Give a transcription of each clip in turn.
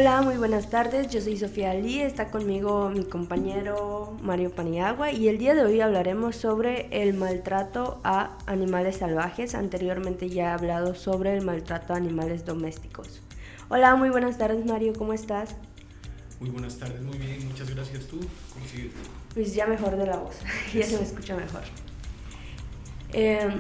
Hola, muy buenas tardes. Yo soy Sofía Lee. Está conmigo mi compañero Mario Paniagua y el día de hoy hablaremos sobre el maltrato a animales salvajes. Anteriormente ya he hablado sobre el maltrato a animales domésticos. Hola, muy buenas tardes Mario, ¿cómo estás? Muy buenas tardes, muy bien, muchas gracias. ¿Tú? ¿Cómo sigues? Pues ya mejor de la voz, ya se me Eso. escucha mejor. Eh,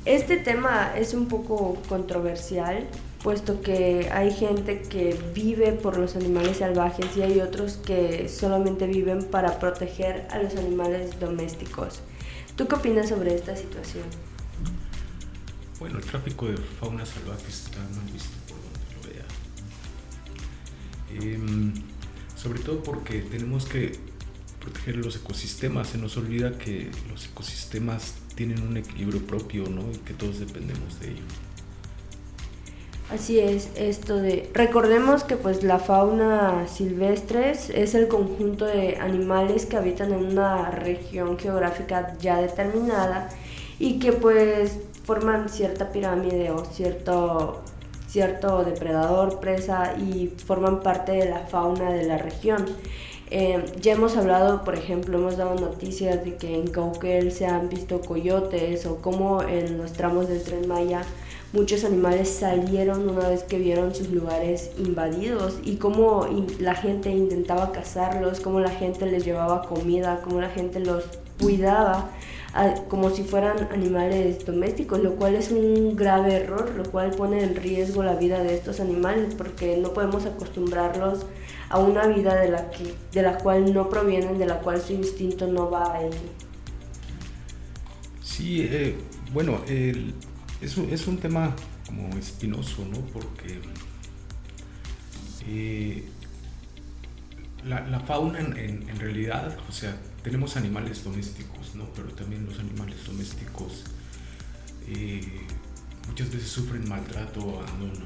Este tema es un poco controversial, puesto que hay gente que vive por los animales salvajes y hay otros que solamente viven para proteger a los animales domésticos. ¿Tú qué opinas sobre esta situación? Bueno, el tráfico de fauna salvaje está mal visto por donde lo vea. Sobre todo porque tenemos que proteger los ecosistemas. Se nos olvida que los ecosistemas tienen un equilibrio propio, ¿no? Y que todos dependemos de ello. Así es, esto de... Recordemos que pues la fauna silvestre es el conjunto de animales que habitan en una región geográfica ya determinada y que pues forman cierta pirámide o cierto depredador, presa y forman parte de la fauna de la región. Ya hemos hablado, por ejemplo, hemos dado noticias de que en Cauquel se han visto coyotes o como en los tramos del Tren Maya muchos animales salieron una vez que vieron sus lugares invadidos y cómo la gente intentaba cazarlos, cómo la gente les llevaba comida, cómo la gente los cuidaba como si fueran animales domésticos, lo cual es un grave error, lo cual pone en riesgo la vida de estos animales porque no podemos acostumbrarlos a una vida de la cual no provienen, de la cual su instinto no va a ello. Sí, bueno, es un tema como espinoso, ¿no? Porque eh, la fauna en realidad, o sea, tenemos animales domésticos, ¿no? Pero también los animales domésticos eh, muchas veces sufren maltrato o abandono.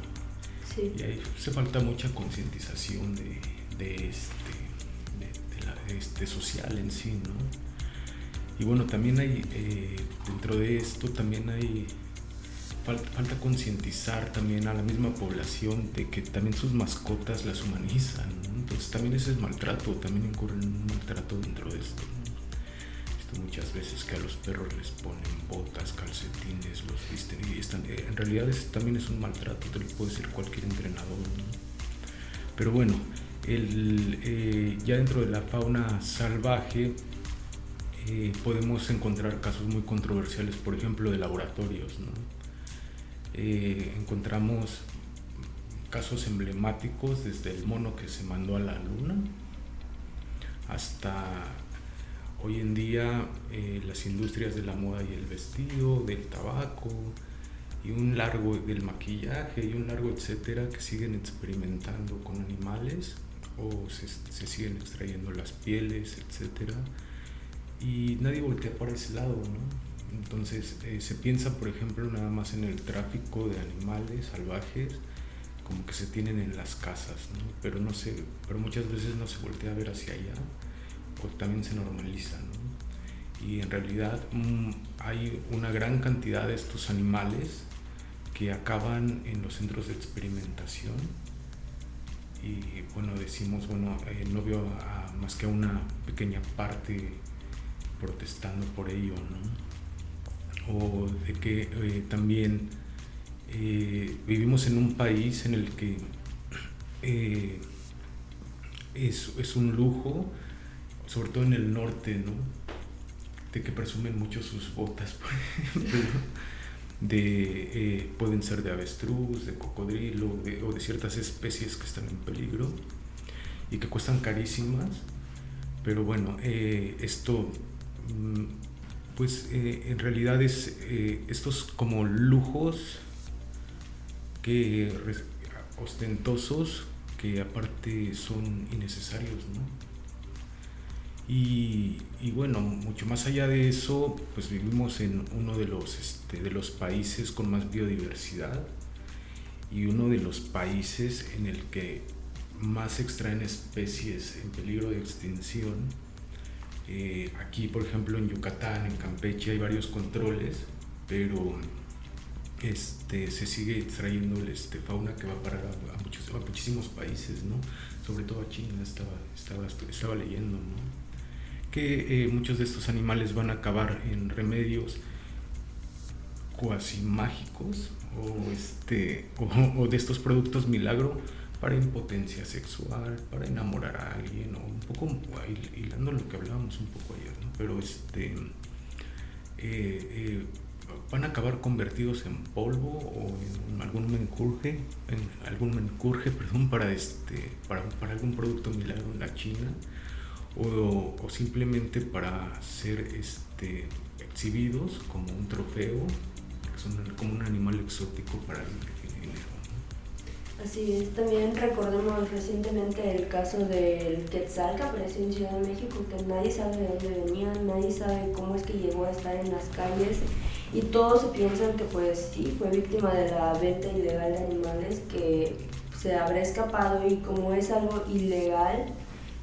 Sí. Y ahí se falta mucha concientización de social en sí, ¿no? Y bueno, también hay, dentro de esto también hay falta concientizar también a la misma población de que también sus mascotas las humanizan, ¿no? Entonces también ese es maltrato, también incurre en un maltrato dentro de esto, ¿no? He visto muchas veces que a los perros les ponen botas, calcetines, los visten y están, en realidad también es un maltrato, te lo puede decir cualquier entrenador, ¿no? Pero bueno, ya dentro de la fauna salvaje podemos encontrar casos muy controversiales, por ejemplo, de laboratorios, ¿no? Encontramos casos emblemáticos desde el mono que se mandó a la luna hasta hoy en día las industrias de la moda y el vestido, del tabaco y un largo del maquillaje y un largo etcétera que siguen experimentando con animales o se siguen extrayendo las pieles, etcétera, y nadie voltea por ese lado, ¿no? Entonces se piensa, por ejemplo, nada más en el tráfico de animales salvajes, como que se tienen en las casas, ¿no? Pero no sé, pero muchas veces no se voltea a ver hacia allá, o también se normaliza, ¿no? Y en realidad hay una gran cantidad de estos animales que acaban en los centros de experimentación y bueno, decimos, bueno, no veo más que a una pequeña parte protestando por ello, ¿no? O de que también vivimos en un país en el que eh, es un lujo, sobre todo en el norte, ¿no? De que presumen mucho sus botas, por ejemplo, pueden ser de avestruz, de cocodrilo o de ciertas especies que están en peligro y que cuestan carísimas, pero bueno, esto pues en realidad es estos como lujos que ostentosos que aparte son innecesarios, ¿no? Y bueno, mucho más allá de eso, pues vivimos en uno de los países con más biodiversidad y uno de los países en el que más se extraen especies en peligro de extinción. Aquí, por ejemplo, en Yucatán, en Campeche, hay varios controles, pero se sigue extrayendo fauna que va a parar a muchísimos países, ¿no? Sobre todo a China, estaba leyendo, ¿no? Que muchos de estos animales van a acabar en remedios cuasi mágicos o de estos productos milagro para impotencia sexual, para enamorar a alguien, o un poco hilando lo que hablábamos un poco ayer, ¿no? Pero van a acabar convertidos en polvo o en algún menjurje, para algún producto milagro en la China, o simplemente para ser exhibidos como un trofeo, que son como un animal exótico para el dinero, ¿no? Así es, también recordemos recientemente el caso del quetzal que apareció en Ciudad de México, que nadie sabe de dónde venía, nadie sabe cómo es que llegó a estar en las calles, y todos se piensan que pues sí, fue víctima de la venta ilegal de animales, que se habrá escapado, y como es algo ilegal,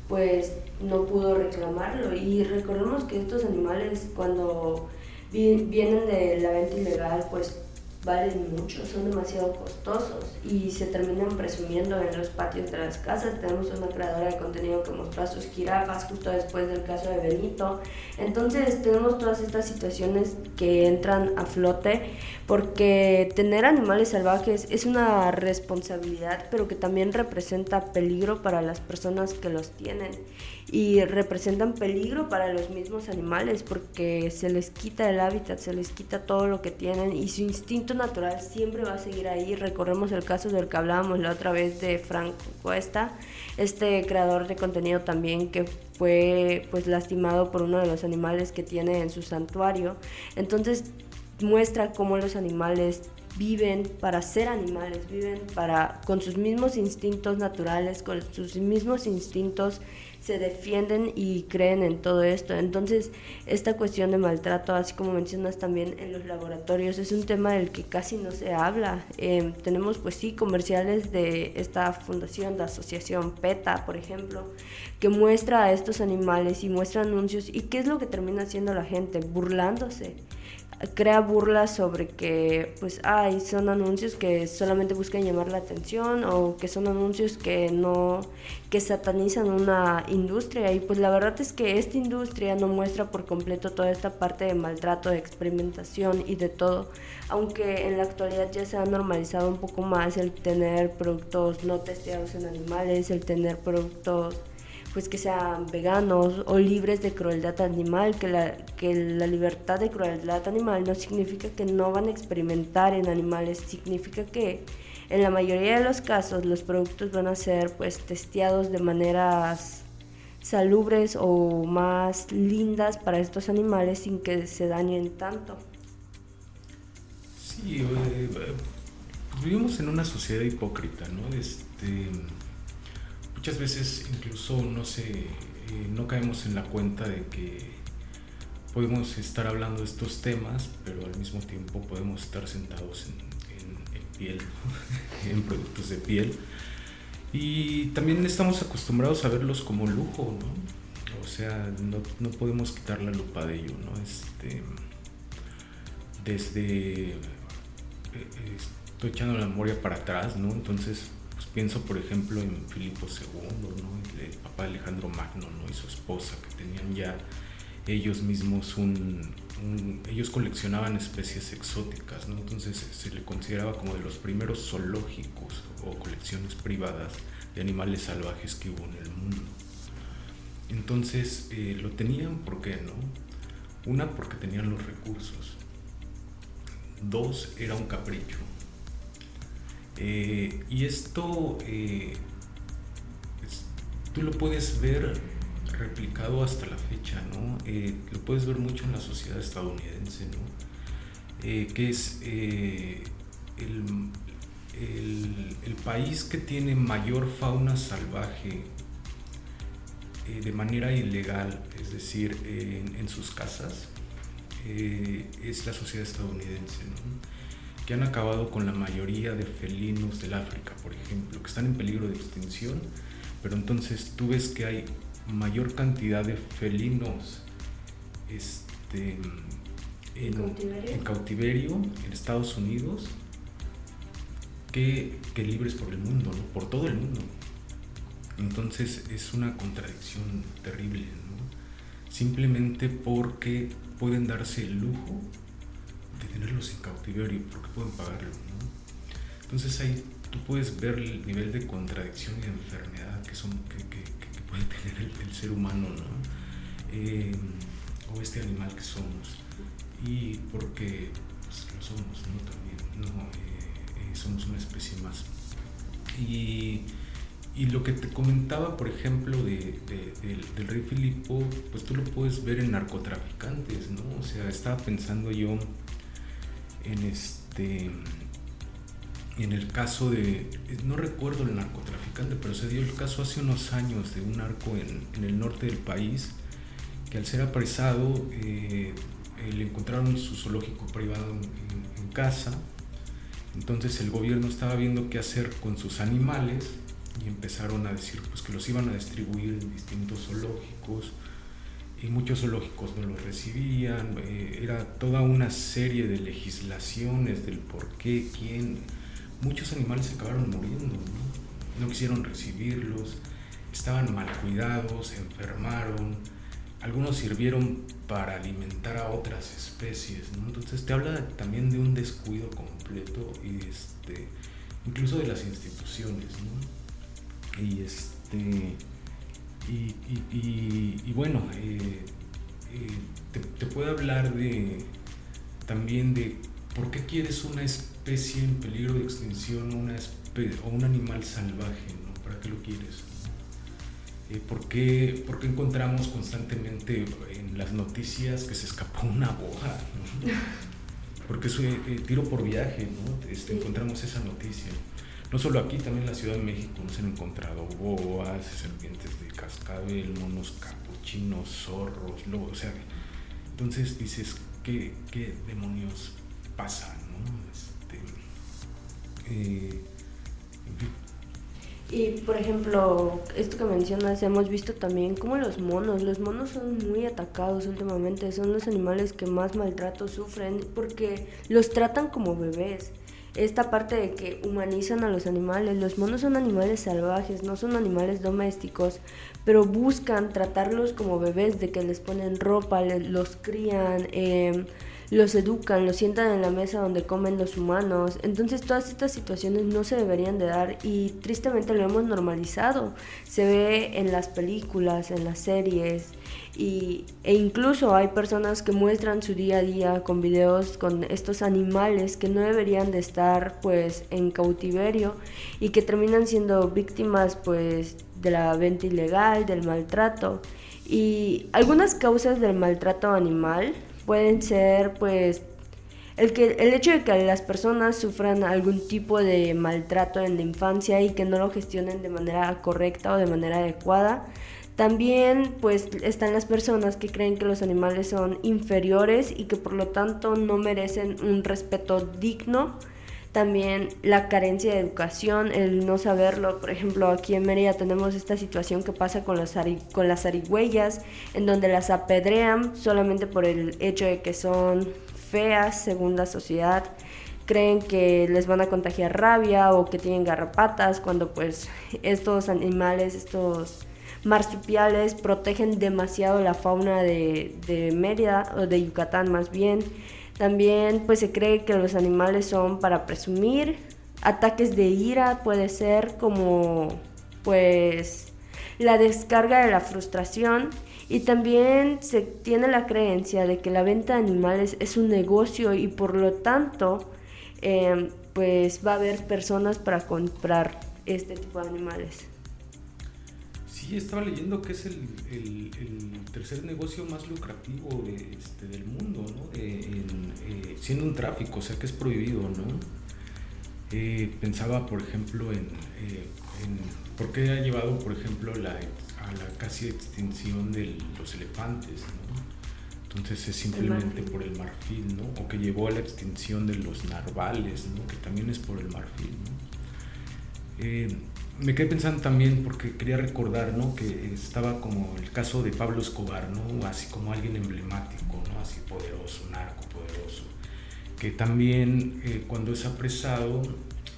pues no pudo reclamarlo. Y recordemos que estos animales, cuando vienen de la venta ilegal, pues valen mucho, son demasiado costosos y se terminan presumiendo en los patios de las casas. Tenemos una creadora de contenido que mostró a sus jirafas justo después del caso de Benito. Entonces tenemos todas estas situaciones que entran a flote, porque tener animales salvajes es una responsabilidad, pero que también representa peligro para las personas que los tienen, y representan peligro para los mismos animales, porque se les quita el hábitat, se les quita todo lo que tienen, y su instinto natural siempre va a seguir ahí. Recorremos el caso del que hablábamos la otra vez de Frank Cuesta, creador de contenido también, que fue pues lastimado por uno de los animales que tiene en su santuario. Entonces muestra cómo los animales viven para ser animales, viven con sus mismos instintos naturales, con sus mismos instintos, se defienden y creen en todo esto. Entonces esta cuestión de maltrato, así como mencionas también en los laboratorios, es un tema del que casi no se habla. Tenemos pues sí comerciales de esta fundación, de asociación PETA, por ejemplo, que muestra a estos animales y muestra anuncios, y ¿qué es lo que termina haciendo la gente? Burlándose. Crea burlas sobre que pues son anuncios que solamente buscan llamar la atención, o que son anuncios que satanizan una industria, y pues la verdad es que esta industria no muestra por completo toda esta parte de maltrato, de experimentación y de todo, aunque en la actualidad ya se ha normalizado un poco más el tener productos no testeados en animales, el tener productos pues que sean veganos o libres de crueldad animal, que la libertad de crueldad animal no significa que no van a experimentar en animales, significa que en la mayoría de los casos los productos van a ser pues testeados de maneras salubres o más lindas para estos animales sin que se dañen tanto. Sí, vivimos en una sociedad hipócrita, ¿no? Muchas veces incluso no caemos en la cuenta de que podemos estar hablando de estos temas, pero al mismo tiempo podemos estar sentados en piel, en productos de piel, y también estamos acostumbrados a verlos como lujo, ¿no? O sea, no podemos quitar la lupa de ello, ¿no? Estoy echando la memoria para atrás, ¿no? Entonces pienso, por ejemplo, en Filipo II, ¿no? El papá de Alejandro Magno, ¿no? Y su esposa, que tenían ya ellos mismos ellos coleccionaban especies exóticas, ¿no? Entonces se le consideraba como de los primeros zoológicos o colecciones privadas de animales salvajes que hubo en el mundo. Entonces lo tenían, ¿por qué, no? Una, porque tenían los recursos. Dos, era un capricho. Y esto tú lo puedes ver replicado hasta la fecha, ¿no? Lo puedes ver mucho en la sociedad estadounidense, ¿no? Que es el país que tiene mayor fauna salvaje de manera ilegal, es decir, en sus casas, es la sociedad estadounidense, ¿no? Que han acabado con la mayoría de felinos del África, por ejemplo, que están en peligro de extinción, pero entonces tú ves que hay mayor cantidad de felinos en cautiverio en Estados Unidos que libres por el mundo, ¿no? Por todo el mundo. Entonces es una contradicción terrible, ¿no? Simplemente porque pueden darse el lujo de tenerlos en cautiverio, porque pueden pagarlo, ¿no? Entonces ahí tú puedes ver el nivel de contradicción y de enfermedad que puede tener el ser humano, ¿no? O este animal que somos. Y porque pues, lo somos, ¿no? También, ¿no? Somos una especie más. Y lo que te comentaba, por ejemplo, del rey Filipo, pues tú lo puedes ver en narcotraficantes, ¿no? O sea, estaba pensando yo en el caso de, no recuerdo el narcotraficante, pero se dio el caso hace unos años de un narco en el norte del país, que al ser apresado le encontraron su zoológico privado en casa. Entonces el gobierno estaba viendo qué hacer con sus animales y empezaron a decir pues, que los iban a distribuir en distintos zoológicos, y muchos zoológicos no los recibían. Era toda una serie de legislaciones del por qué, quién. Muchos animales se acabaron muriendo, no quisieron recibirlos, estaban mal cuidados, se enfermaron, algunos sirvieron para alimentar a otras especies, ¿no? Entonces te habla también de un descuido completo y incluso de las instituciones, ¿no? Y bueno, te puedo hablar también de por qué quieres una especie en peligro de extinción o un animal salvaje, ¿no? ¿Para qué lo quieres? ¿Por qué encontramos constantemente en las noticias que se escapó una boa, ¿no? Porque es tiro por viaje, ¿no? Encontramos esa noticia. No solo aquí, también en la Ciudad de México se han encontrado boas, serpientes de cascabel, monos capuchinos, zorros, lobos. O sea, entonces dices, ¿qué demonios pasa, ¿no? En fin. Y por ejemplo, esto que mencionas, hemos visto también cómo los monos son muy atacados últimamente, son los animales que más maltrato sufren porque los tratan como bebés. Esta parte de que humanizan a los animales, los monos son animales salvajes, no son animales domésticos, pero buscan tratarlos como bebés, de que les ponen ropa, los crían, los educan, los sientan en la mesa donde comen los humanos. Entonces todas estas situaciones no se deberían de dar y tristemente lo hemos normalizado. Se ve en las películas, en las series e incluso hay personas que muestran su día a día con videos con estos animales que no deberían de estar pues en cautiverio y que terminan siendo víctimas pues de la venta ilegal, del maltrato. Y algunas causas del maltrato animal pueden ser pues el hecho de que las personas sufran algún tipo de maltrato en la infancia y que no lo gestionen de manera correcta o de manera adecuada. También pues están las personas que creen que los animales son inferiores y que por lo tanto no merecen un respeto digno. También la carencia de educación, el no saberlo. Por ejemplo, aquí en Mérida tenemos esta situación que pasa con las zarigüeyas, en donde las apedrean solamente por el hecho de que son feas según la sociedad. Creen que les van a contagiar rabia o que tienen garrapatas, cuando pues estos animales, estos marsupiales protegen demasiado la fauna de Mérida, o de Yucatán más bien. También pues se cree que los animales son para presumir. Ataques de ira puede ser como pues la descarga de la frustración. Y también se tiene la creencia de que la venta de animales es un negocio y por lo tanto pues va a haber personas para comprar este tipo de animales. Sí, estaba leyendo que es el tercer negocio más lucrativo del mundo, ¿no? Siendo un tráfico, o sea que es prohibido, ¿no? Pensaba, por ejemplo, en por qué ha llevado, por ejemplo, a la casi extinción de los elefantes, ¿no? Entonces es simplemente por el marfil, ¿no? O que llevó a la extinción de los narvales, ¿no? Que también es por el marfil, ¿no? me quedé pensando también porque quería recordar, ¿no? Que estaba como el caso de Pablo Escobar, ¿no? Así como alguien emblemático, ¿no? Así poderoso, narco poderoso, que también cuando es apresado,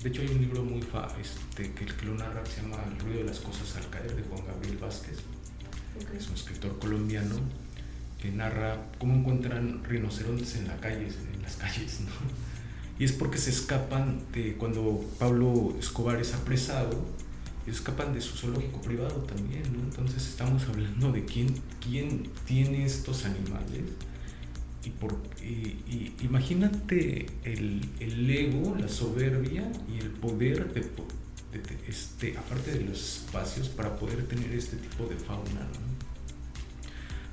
de hecho hay un libro muy que lo narra, que se llama El ruido de las cosas al caer, de Juan Gabriel Vázquez, que es un escritor colombiano, que narra cómo encuentran rinocerontes en las calles, ¿no? Y es porque se escapan cuando Pablo Escobar es apresado, escapan de su zoológico privado también, ¿no? Entonces estamos hablando de quién tiene estos animales. Y imagínate el ego, la soberbia y el poder aparte de los espacios, para poder tener este tipo de fauna, ¿no?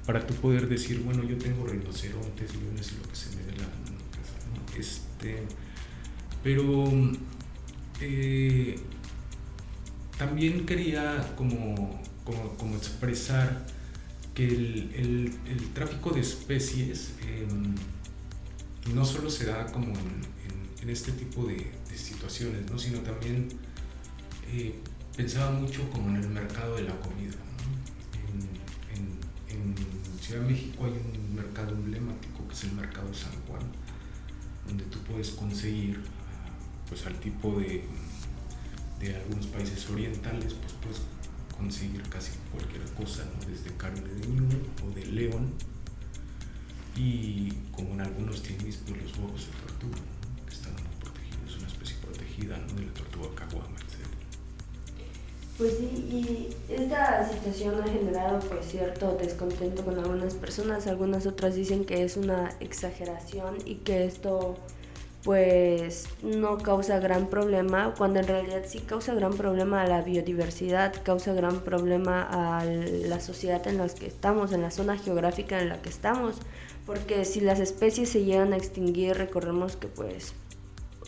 Para tú poder decir, bueno, yo tengo rinocerontes, yo no sé lo que se me dé la gana, ¿no? Pero también quería como expresar que el tráfico de especies no solo se da como en este tipo de situaciones, ¿no? Sino también pensaba mucho como en el mercado de la comida, ¿no? En Ciudad de México hay un mercado emblemático que es el Mercado San Juan, donde tú puedes conseguir pues al tipo de algunos países orientales, pues puedes conseguir casi cualquier cosa, ¿no? Desde carne de ñu o de león, y como en algunos tianguis, pues los huevos de tortuga, ¿no? Que están muy protegidos, es una especie protegida, ¿no? De la tortuga caguama, etc. Pues sí, y esta situación ha generado pues cierto descontento con algunas personas. Algunas otras dicen que es una exageración y que esto pues no causa gran problema, cuando en realidad sí causa gran problema a la biodiversidad, causa gran problema a la sociedad en la que estamos, en la zona geográfica en la que estamos, porque si las especies se llegan a extinguir, recordemos que pues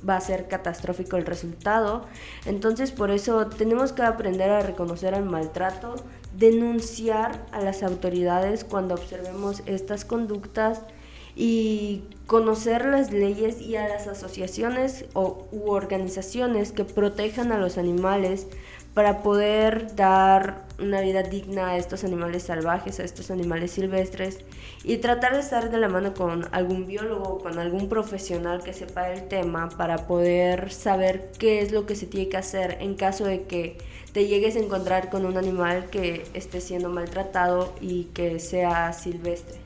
va a ser catastrófico el resultado. Entonces por eso tenemos que aprender a reconocer el maltrato, denunciar a las autoridades cuando observemos estas conductas y conocer las leyes y a las asociaciones u organizaciones que protejan a los animales para poder dar una vida digna a estos animales salvajes, a estos animales silvestres, y tratar de estar de la mano con algún biólogo, con algún profesional que sepa el tema para poder saber qué es lo que se tiene que hacer en caso de que te llegues a encontrar con un animal que esté siendo maltratado y que sea silvestre.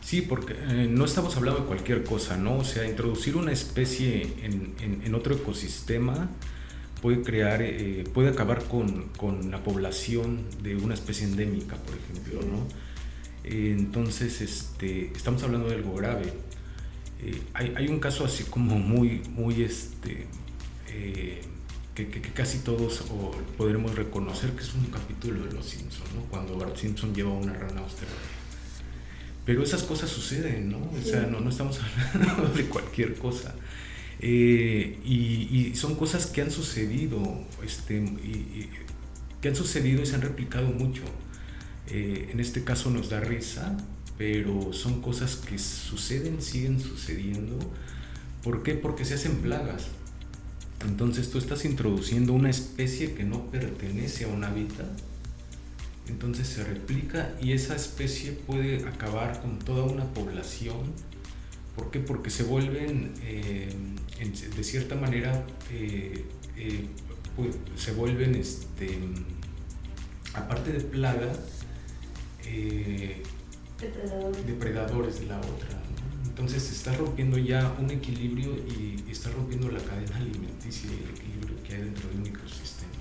Sí, porque no estamos hablando de cualquier cosa, ¿no? O sea, introducir una especie en otro ecosistema puede acabar con la población de una especie endémica, por ejemplo, ¿no? Entonces, estamos hablando de algo grave. Hay un caso así como muy que casi todos podremos reconocer, que es un capítulo de Los Simpson, ¿no? Cuando Bart Simpson lleva una rana a asteroide. Pero esas cosas suceden, ¿no? O sea, no estamos hablando de cualquier cosa. Y son cosas que han sucedido, que han sucedido y se han replicado mucho. En este caso nos da risa, pero son cosas que suceden, siguen sucediendo. ¿Por qué? Porque se hacen plagas. Entonces tú estás introduciendo una especie que no pertenece a un hábitat, entonces se replica y esa especie puede acabar con toda una población. ¿Por qué? Porque se vuelven, de cierta manera, pues, se vuelven, aparte de plaga, depredadores de la otra, ¿no? Entonces se está rompiendo ya un equilibrio y está rompiendo la cadena alimenticia y el equilibrio que hay dentro de un ecosistema.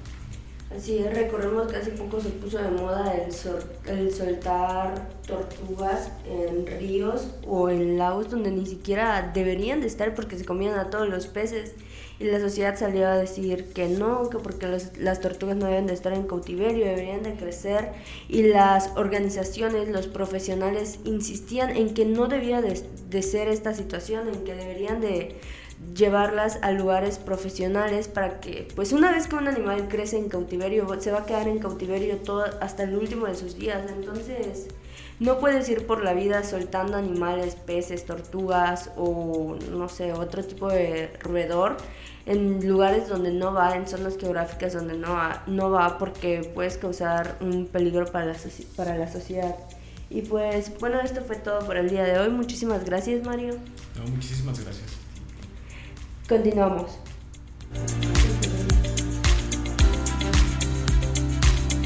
Así es, recordemos que hace poco se puso de moda el soltar tortugas en ríos o en lagos donde ni siquiera deberían de estar porque se comían a todos los peces, y la sociedad salió a decir que no, que porque las tortugas no deben de estar en cautiverio, deberían de crecer, y las organizaciones, los profesionales insistían en que no debía de ser esta situación, en que deberían de llevarlas a lugares profesionales para que, pues una vez que un animal crece en cautiverio, se va a quedar en cautiverio todo hasta el último de sus días. Entonces No puedes ir por la vida soltando animales, peces, tortugas o no sé, otro tipo de roedor en lugares donde no va, en zonas geográficas donde no va porque puedes causar un peligro para la sociedad. Y pues bueno, esto fue todo por el día de hoy. Muchísimas gracias, Mario. No, muchísimas gracias. Continuamos.